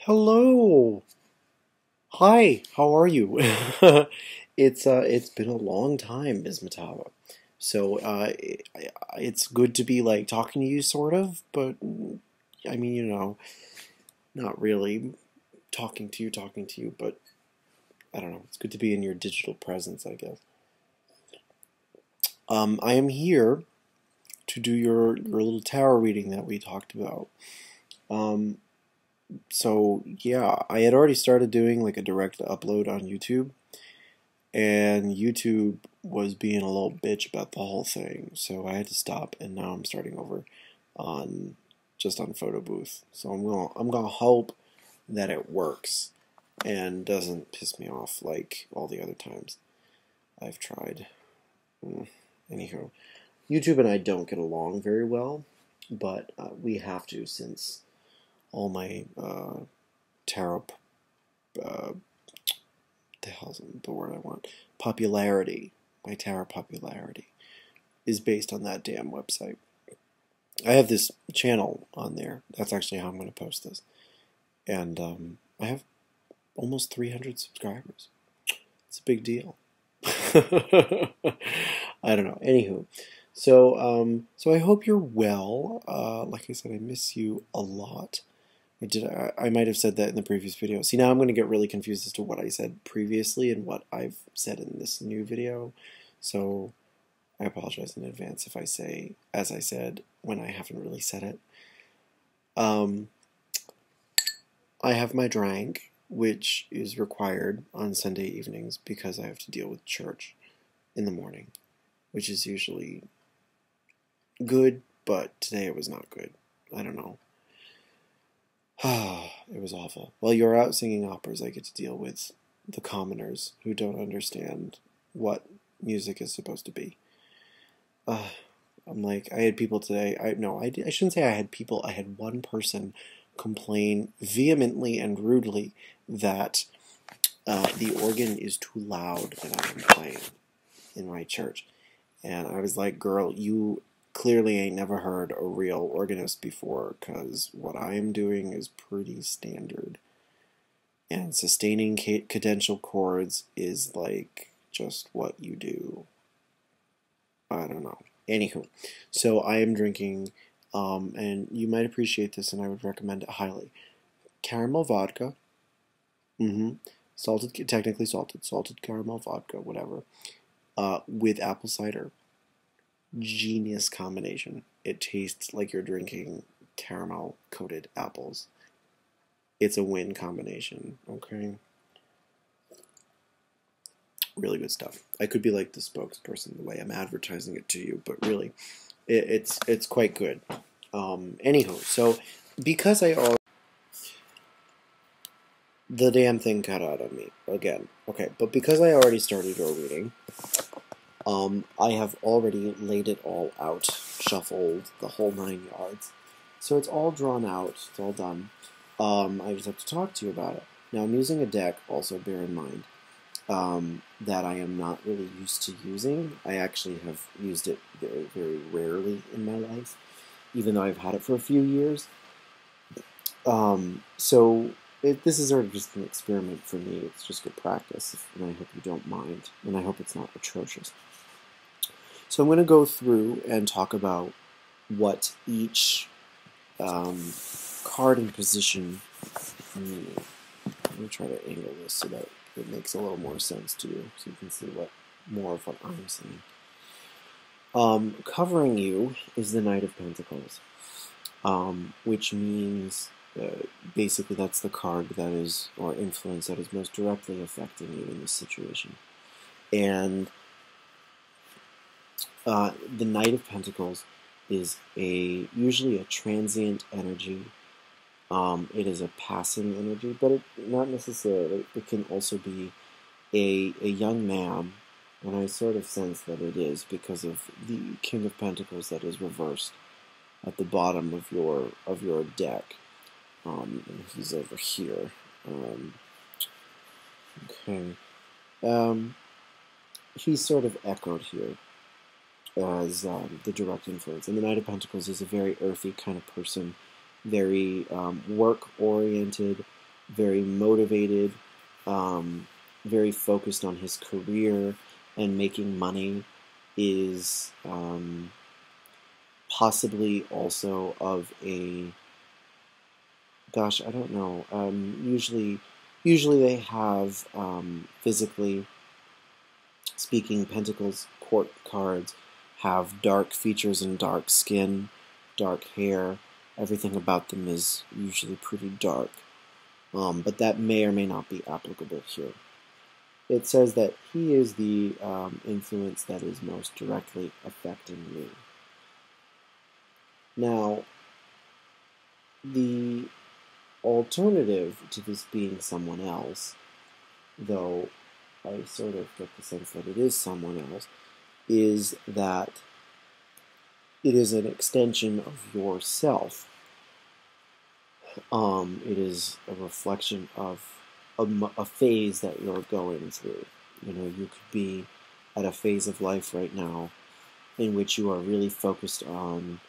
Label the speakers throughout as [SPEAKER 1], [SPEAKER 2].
[SPEAKER 1] Hello. Hi, how are you? It's been a long time, Ms. Matava. So it's good to be like talking to you sort of, but I mean, not really talking to you, but I don't know. It's good to be in your digital presence, I guess. I am here to do your little tarot reading that we talked about. Um, so yeah, I had already started doing like a direct upload on YouTube. And YouTube was being a little bitch about the whole thing, so I had to stop, and now I'm starting over on just on Photo Booth. So I'm gonna hope that it works and doesn't piss me off like all the other times I've tried. Anywho, YouTube and I don't get along very well, but we have to since all my tarot uh, the hell's the word I want? Popularity. My tarot popularity is based on that damn website. I have this channel on there. That's actually how I'm going to post this. And I have almost 300 subscribers. It's a big deal. I don't know. Anywho, so I hope you're well. Like I said, I miss you a lot. I might have said that in the previous video. See, now I'm going to get really confused as to what I said previously and what I've said in this new video. So I apologize in advance if I say, as I said, when I haven't really said it. I have my drank, which is required on Sunday evenings because I have to deal with church in the morning, which is usually good, but today it was not good. I don't know. It was awful. While you're out singing operas, I get to deal with the commoners who don't understand what music is supposed to be. I'm like, I had people today. I shouldn't say I had people. I had one person complain vehemently and rudely that the organ is too loud when I am playing in my church. And I was like, girl, you clearly ain't never heard a real organist before, because what I am doing is pretty standard. And sustaining cadential chords is like just what you do. I don't know. Anywho, so I am drinking, and you might appreciate this, and I would recommend it highly. Caramel vodka, salted, technically salted caramel vodka, whatever, with apple cider. Genius combination. It tastes like you're drinking caramel coated apples. It's a win combination, okay? Really good stuff. I could be like the spokesperson the way I'm advertising it to you, but really, it's quite good. Anywho, so because I already the damn thing cut out on me again. Okay, but because I already started your reading, I have already laid it all out, shuffled the whole 9 yards. So it's all drawn out, it's all done. I just have to talk to you about it. Now I'm using a deck, also bear in mind, that I am not really used to using. I actually have used it very, very rarely in my life, even though I've had it for a few years. This is sort of just an experiment for me. It's just good practice, and I hope you don't mind, and I hope it's not atrocious. So I'm going to go through and talk about what each card and position mean. Let me try to angle this so that it makes a little more sense to you, so you can see more of what I'm saying. Covering you is the Knight of Pentacles, which means basically that's the card that is, or influence that is most directly affecting you in this situation. And the Knight of Pentacles is usually a transient energy. It is a passing energy, but not necessarily. It can also be a young man, and I sort of sense that it is because of the King of Pentacles that is reversed at the bottom of your deck. He's over here. Okay. He's sort of echoed here as the direct influence. And the Knight of Pentacles is a very earthy kind of person, very work-oriented, very motivated, very focused on his career and making money, is possibly also of a, gosh, I don't know. Usually they have, physically speaking, Pentacles court cards have dark features and dark skin, dark hair. Everything about them is usually pretty dark. But that may or may not be applicable here. It says that he is the influence that is most directly affecting me. Now, the alternative to this being someone else, though I sort of get the sense that it is someone else, is that it is an extension of yourself. It is a reflection of a phase that you're going through. You know, you could be at a phase of life right now in which you are really focused on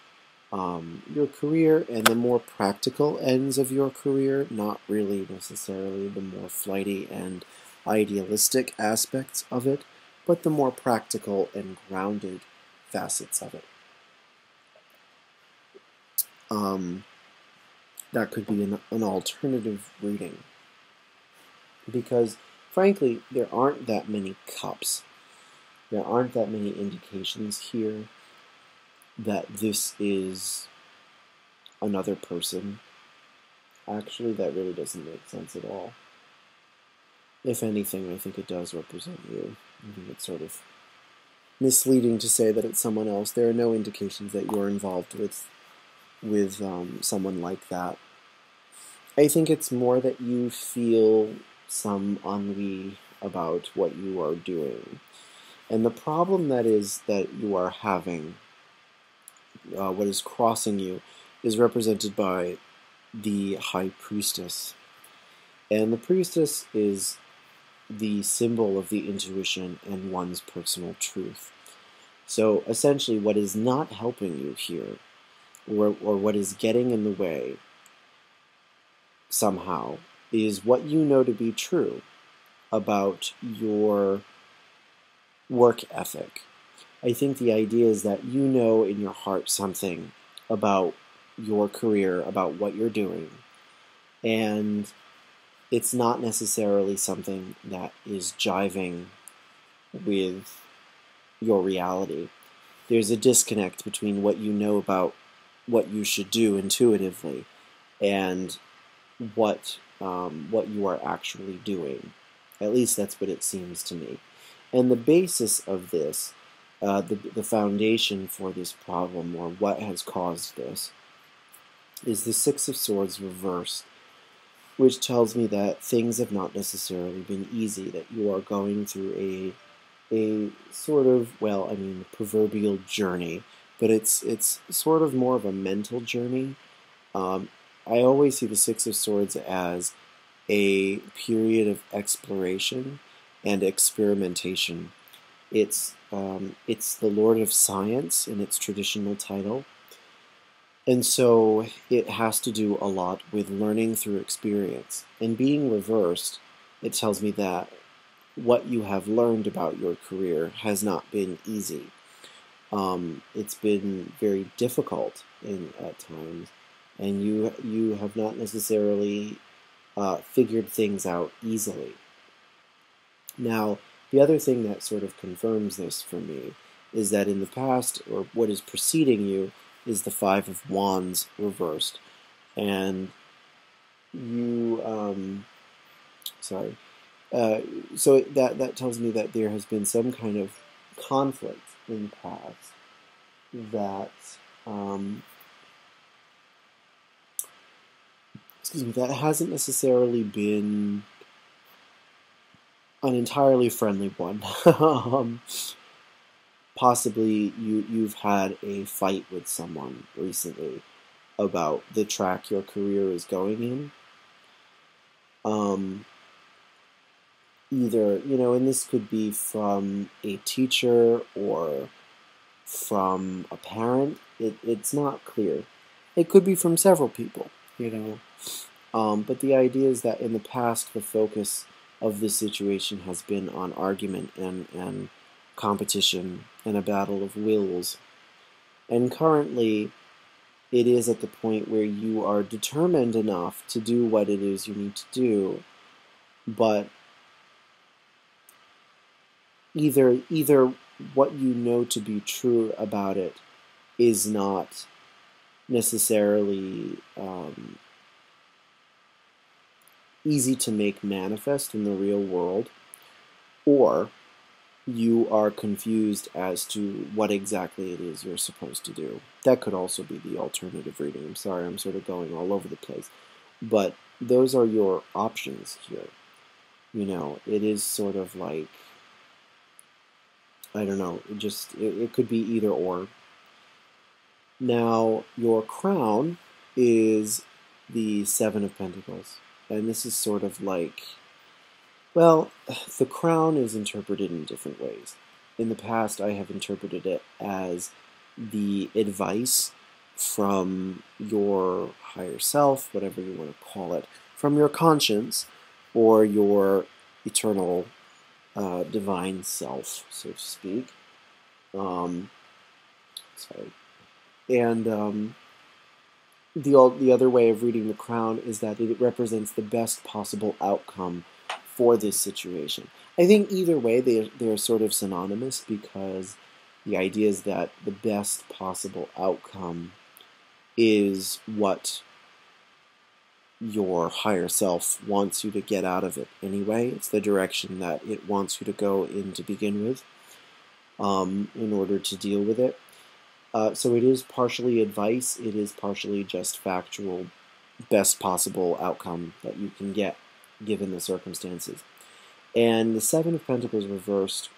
[SPEAKER 1] your career and the more practical ends of your career, not really necessarily the more flighty and idealistic aspects of it, but the more practical and grounded facets of it. That could be an alternative reading. Because, frankly, there aren't that many cups. There aren't that many indications here that this is another person. Actually, that really doesn't make sense at all. If anything, I think it does represent you. I think it's sort of misleading to say that it's someone else. There are no indications that you're involved with someone like that. I think it's more that you feel some ennui about what you are doing. And the problem that you are having, what is crossing you, is represented by the High Priestess. And the Priestess is the symbol of the intuition and one's personal truth. So essentially what is not helping you here, or what is getting in the way somehow, is what you know to be true about your work ethic. I think the idea is that you know in your heart something about your career, about what you're doing, and it's not necessarily something that is jiving with your reality. There's a disconnect between what you know about what you should do intuitively and what you are actually doing. At least that's what it seems to me. And the basis of this, the foundation for this problem, or what has caused this, is the Six of Swords reversed, which tells me that things have not necessarily been easy, that you are going through a sort of, well, I mean, proverbial journey, but it's sort of more of a mental journey. I always see the Six of Swords as a period of exploration and experimentation. It's the Lord of Science in its traditional title, and so it has to do a lot with learning through experience. And being reversed, it tells me that what you have learned about your career has not been easy. It's been very difficult at times, and you have not necessarily figured things out easily. Now, the other thing that sort of confirms this for me is that in the past, or what is preceding you, is the Five of Wands reversed, and you, so that tells me that there has been some kind of conflict in the past that, that hasn't necessarily been an entirely friendly one. Possibly you've had a fight with someone recently about the track your career is going in. Either, and this could be from a teacher or from a parent. It's not clear. It could be from several people, But the idea is that in the past, the focus of this situation has been on argument and competition and a battle of wills. And currently, it is at the point where you are determined enough to do what it is you need to do, but either what you know to be true about it is not necessarily easy to make manifest in the real world, or you are confused as to what exactly it is you're supposed to do. That could also be the alternative reading. I'm sorry, I'm sort of going all over the place. But those are your options here. You know, it is sort of like, I don't know, it could be either or. Now, your crown is the Seven of Pentacles. And this is sort of like, well, the crown is interpreted in different ways. In the past, I have interpreted it as the advice from your higher self, whatever you want to call it, from your conscience or your eternal divine self, so to speak. Sorry. And the other way of reading the crown is that it represents the best possible outcome for this situation. I think either way they're sort of synonymous, because the idea is that the best possible outcome is what your higher self wants you to get out of it anyway. It's the direction that it wants you to go in to begin with, in order to deal with it. So it is partially advice, it is partially just factual, best possible outcome that you can get given the circumstances. And the Seven of Pentacles reversed,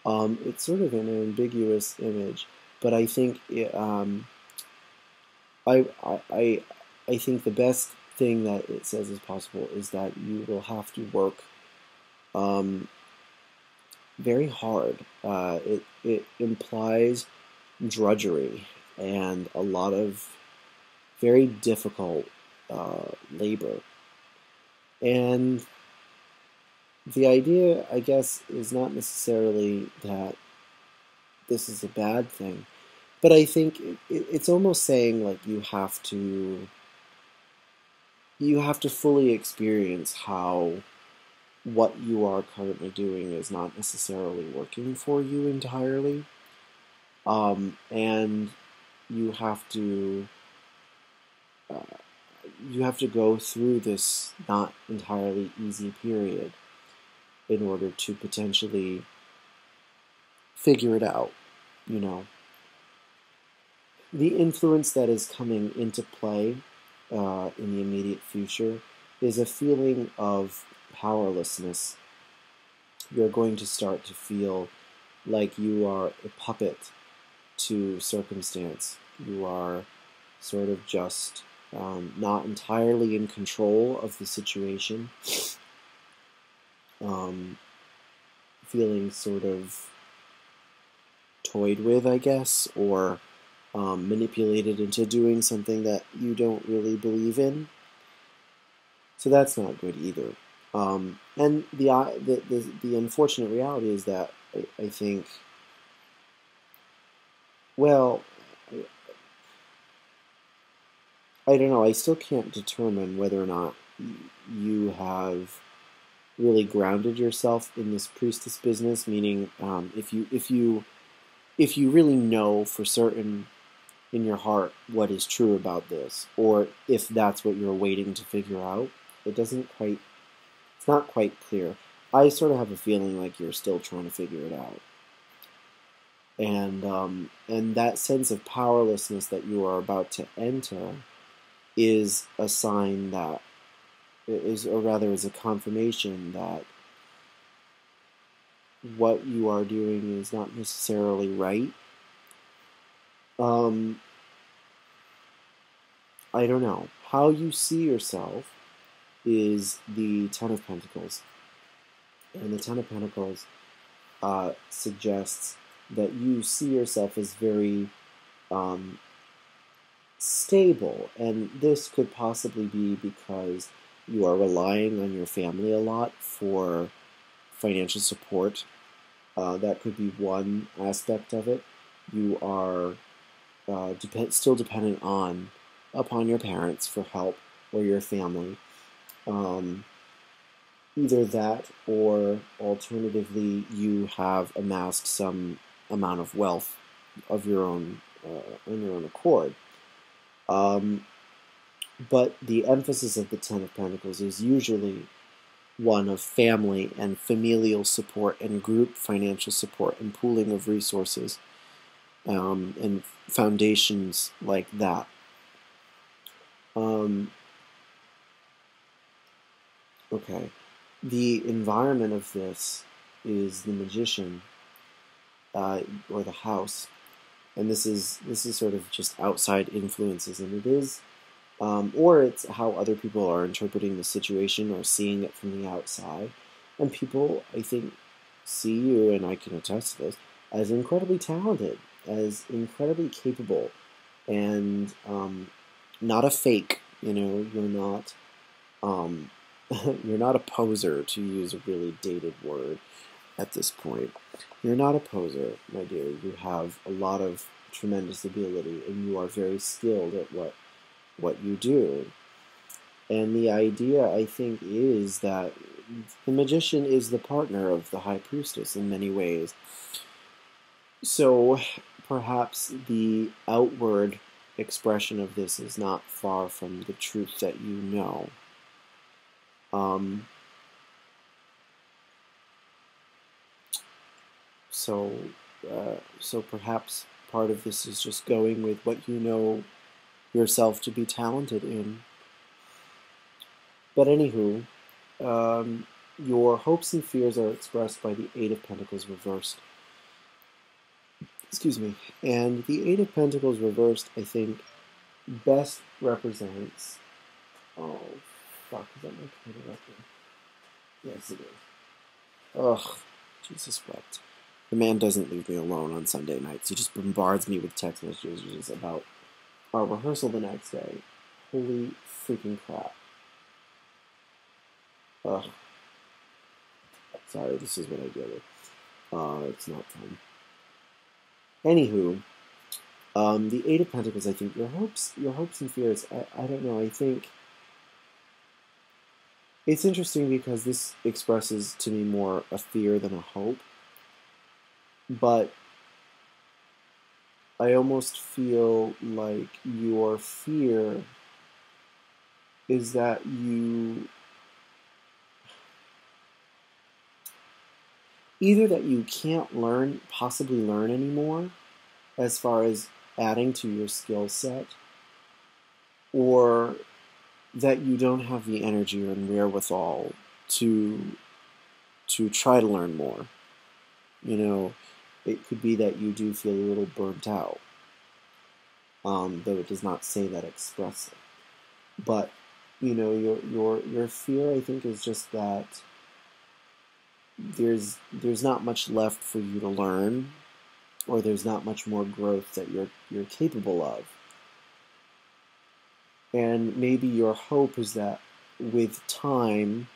[SPEAKER 1] it's sort of an ambiguous image, but I think I think the best thing that it says is possible is that you will have to work very hard. It implies drudgery and a lot of very difficult labor. And the idea, I guess, is not necessarily that this is a bad thing, but I think it's almost saying like you have to fully experience how what you are currently doing is not necessarily working for you entirely. And you have to go through this not entirely easy period in order to potentially figure it out, you know. The influence that is coming into play in the immediate future is a feeling of powerlessness. You're going to start to feel like you are a puppet to circumstance. You are sort of just not entirely in control of the situation, feeling sort of toyed with, I guess, or manipulated into doing something that you don't really believe in. So that's not good either. And the unfortunate reality is that I think, well, I don't know, I still can't determine whether or not you have really grounded yourself in this priestess business, meaning if you really know for certain in your heart what is true about this, or if that's what you're waiting to figure out. It's not quite clear. I sort of have a feeling like you're still trying to figure it out. And that sense of powerlessness that you are about to enter is a sign that is a confirmation that what you are doing is not necessarily right. I don't know. How you see yourself is the Ten of Pentacles. And the Ten of Pentacles suggests that you see yourself as very stable, and this could possibly be because you are relying on your family a lot for financial support. That could be one aspect of it. You are still dependent upon your parents for help or your family. Um, Either that, or alternatively, you have amassed some amount of wealth of your own on your own accord. Um, but the emphasis of the Ten of Pentacles is usually one of family and familial support and group financial support and pooling of resources, and foundations like that. Okay. The environment of this is the magician, or the house, and this is sort of just outside influences, and it is, or it's how other people are interpreting the situation or seeing it from the outside, and people, I think, see you, and I can attest to this, as incredibly talented, as incredibly capable, and not a fake. You're not. Um, you're not a poser, to use a really dated word at this point. You're not a poser, my dear. You have a lot of tremendous ability, and you are very skilled at what you do. And the idea, I think, is that the magician is the partner of the high priestess in many ways. So perhaps the outward expression of this is not far from the truth that you know. So, so perhaps part of this is just going with what you know yourself to be talented in. But anywho, your hopes and fears are expressed by the Eight of Pentacles reversed. Excuse me. And the Eight of Pentacles reversed, I think, best represents. Oh, fuck! Is that my candle up there? Yes, it is. Ugh, Jesus wept. The man doesn't leave me alone on Sunday nights. He just bombards me with text messages about our rehearsal the next day. Holy freaking crap. Ugh. Sorry, this is what I deal with. It's not fun. Anywho, the Eight of Pentacles, I think, your hopes and fears, I don't know, I think it's interesting because this expresses to me more a fear than a hope. But I almost feel like your fear is that either that you can't possibly learn anymore as far as adding to your skill set, or that you don't have the energy and wherewithal to try to learn more. It could be that you do feel a little burnt out, though it does not say that expressly. But your fear, I think, is just that there's not much left for you to learn, or there's not much more growth that you're capable of. And maybe your hope is that with time,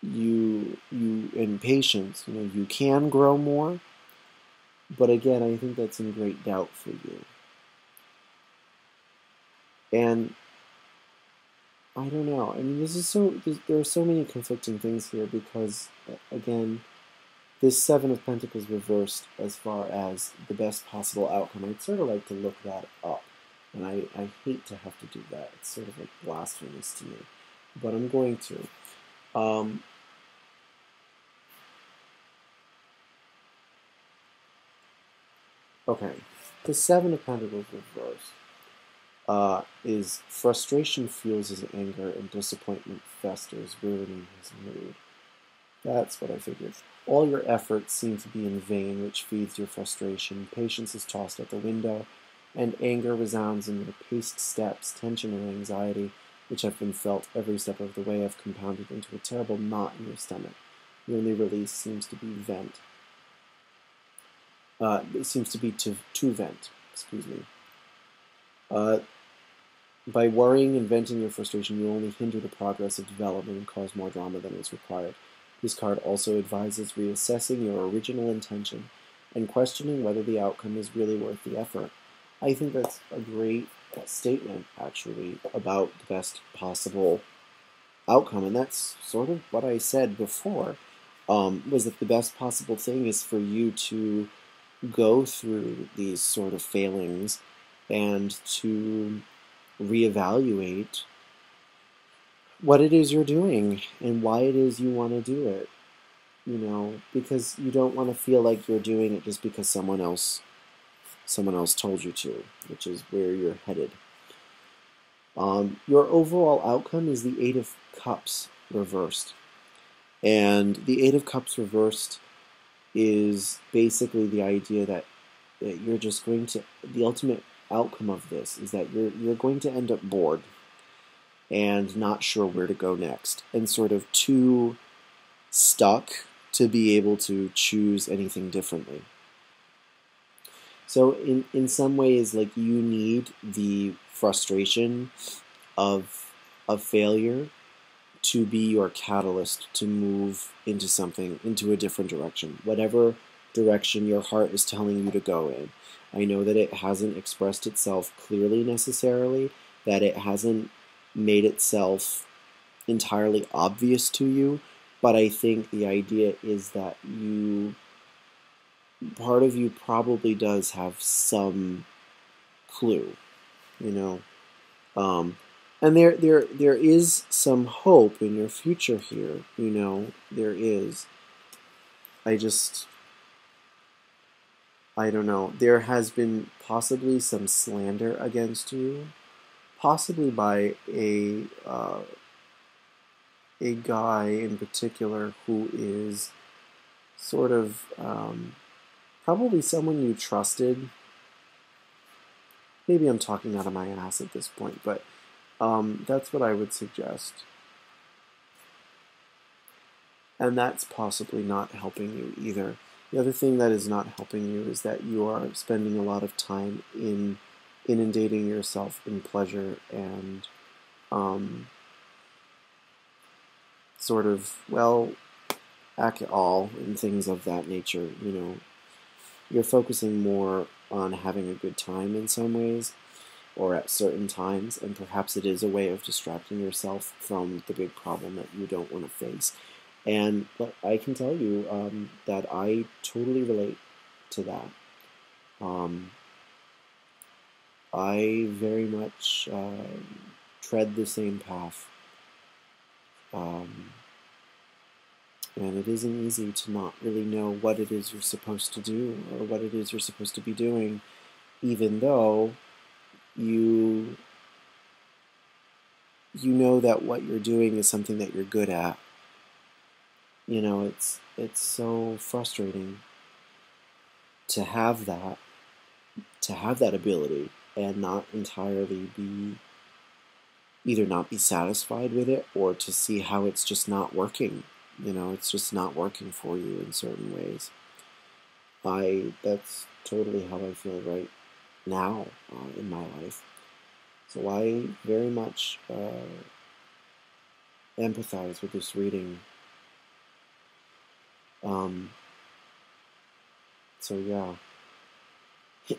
[SPEAKER 1] you and patience, you can grow more. But again, I think that's in great doubt for you. And I don't know. I mean, there are so many conflicting things here because, again, this Seven of Pentacles reversed as far as the best possible outcome. I'd sort of like to look that up. And I hate to have to do that. It's sort of like blasphemous to me. But I'm going to. Okay. The Seven of Pentacles reversed is frustration fuels his anger and disappointment festers, ruining his mood. That's what I figured. All your efforts seem to be in vain, which feeds your frustration. Patience is tossed out the window, and anger resounds in your paced steps. Tension and anxiety, which have been felt every step of the way, have compounded into a terrible knot in your stomach. The only release seems to be vent. It seems to be to vent. Excuse me. Uh, by worrying and venting your frustration, you only hinder the progress of development and cause more drama than is required. This card also advises reassessing your original intention and questioning whether the outcome is really worth the effort. I think that's a great statement, actually, about the best possible outcome, and that's sort of what I said before, was that the best possible thing is for you to go through these sort of failings and to reevaluate what it is you're doing and why it is you want to do it, because you don't want to feel like you're doing it just because someone else told you to, which is where you're headed. Your overall outcome is the Eight of Cups reversed. And the Eight of Cups reversed is basically the idea that you're just going to, the ultimate outcome of this is that you're going to end up bored and not sure where to go next, and sort of too stuck to be able to choose anything differently. So in some ways, like, you need the frustration of failure to be your catalyst to move into something, into a different direction, whatever direction your heart is telling you to go in. I know that it hasn't expressed itself clearly necessarily, that it hasn't made itself entirely obvious to you, but I think the idea is that part of you probably does have some clue, you know. And there is some hope in your future here, there is. I don't know. There has been possibly some slander against you, possibly by a guy in particular who is sort of probably someone you trusted. Maybe I'm talking out of my ass at this point, but that's what I would suggest. And that's possibly not helping you either. The other thing that is not helping you is that you are spending a lot of time in inundating yourself in pleasure and sort of, well, alcohol and things of that nature. You're focusing more on having a good time in some ways, or at certain times, and perhaps it is a way of distracting yourself from the big problem that you don't want to face. But I can tell you that I totally relate to that. I very much tread the same path. And it isn't easy to not really know what it is you're supposed to do or what it is you're supposed to be doing, even though you know that what you're doing is something that you're good at. It's so frustrating to have that ability and not entirely either not be satisfied with it, or to see how it's just not working. It's just not working for you in certain ways. That's totally how I feel right now in my life. So I very much empathize with this reading. So yeah.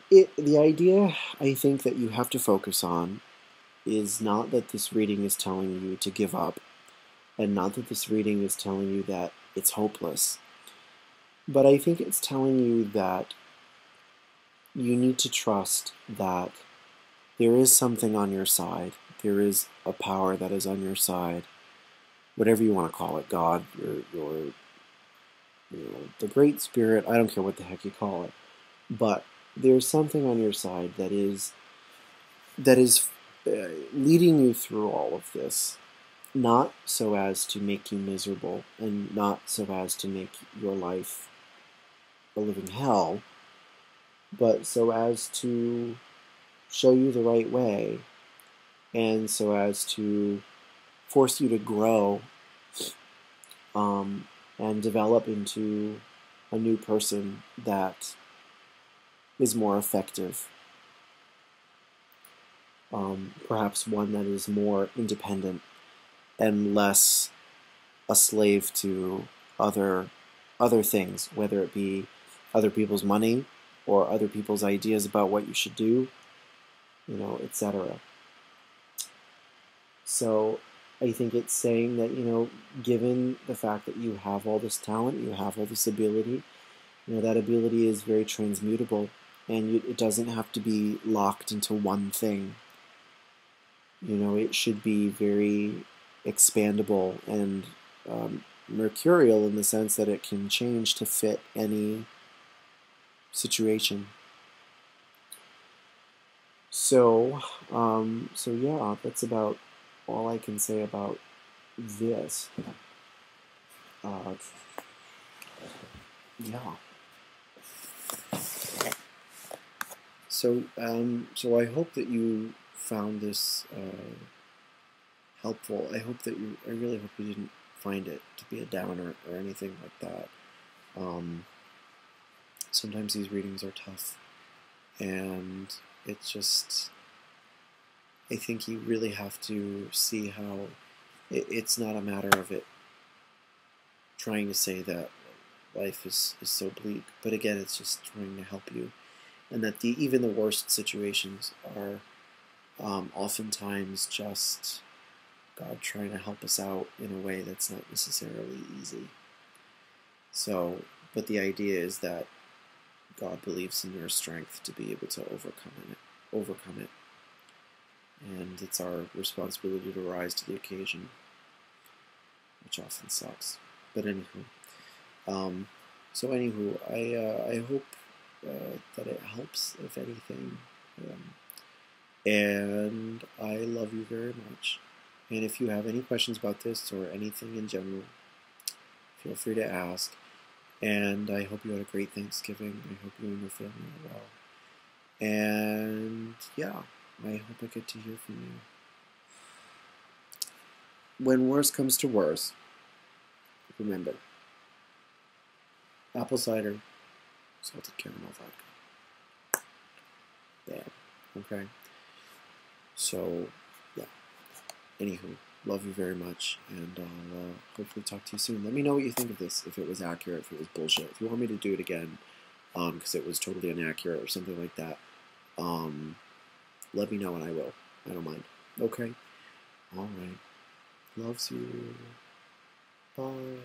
[SPEAKER 1] The idea I think that you have to focus on is not that this reading is telling you to give up, and not that this reading is telling you that it's hopeless, but I think it's telling you that you need to trust that there is something on your side. There is a power that is on your side, whatever you want to call it, God, your the Great Spirit, I don't care what the heck you call it, but there's something on your side that is leading you through all of this, not so as to make you miserable and not so as to make your life a living hell, but so as to show you the right way, and so as to force you to grow and develop into a new person that is more effective. perhaps one that is more independent and less a slave to other other things, whether it be other people's money or other people's ideas about what you should do, etc. So I think it's saying that, given the fact that you have all this talent, you have all this ability, that ability is very transmutable, and it doesn't have to be locked into one thing. It should be very expandable and mercurial in the sense that it can change to fit any situation. So yeah, that's about all I can say about this. Uh, yeah. So I hope that you found this helpful. I really hope you didn't find it to be a downer or anything like that. Sometimes these readings are tough, and it's just, I think you really have to see how it's not a matter of it trying to say that life is so bleak, but again, it's just trying to help you, and that even the worst situations are oftentimes just God trying to help us out in a way that's not necessarily easy. So, but the idea is that God believes in your strength to be able to overcome it, and it's our responsibility to rise to the occasion, which often sucks. But anywho, I hope that it helps, if anything, and I love you very much. And if you have any questions about this or anything in general, feel free to ask. And I hope you had a great Thanksgiving. I hope you and your family are well. And yeah, I hope I get to hear from you. When worse comes to worse, remember, apple cider, salted caramel vodka. Yeah, okay? So, yeah. Anywho, love you very much, and I'll hopefully talk to you soon. Let me know what you think of this, if it was accurate, if it was bullshit. If you want me to do it again, because it was totally inaccurate or something like that, let me know and I will. I don't mind. Okay? Alright. Loves you. Bye.